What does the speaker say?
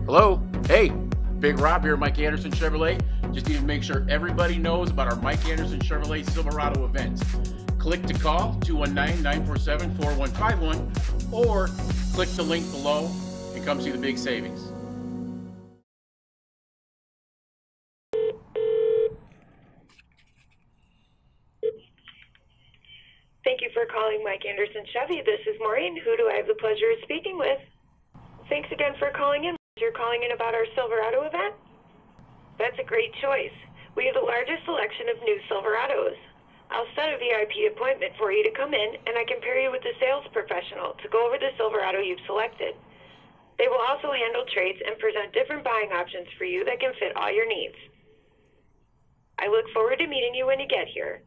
Hello? Hey, Big Rob here, Mike Anderson Chevrolet. Just need to make sure everybody knows about our Mike Anderson Chevrolet Silverado event. Click to call 219-947-4151 or click the link below and come see the big savings. Thank you for calling Mike Anderson Chevy. This is Maureen. Who do I have the pleasure of speaking with? Thanks again for calling in. You're calling in about our Silverado event? That's a great choice. We have the largest selection of new Silverados. I'll set a VIP appointment for you to come in, and I can pair you with a sales professional to go over the Silverado you've selected. They will also handle trades and present different buying options for you that can fit all your needs. I look forward to meeting you when you get here.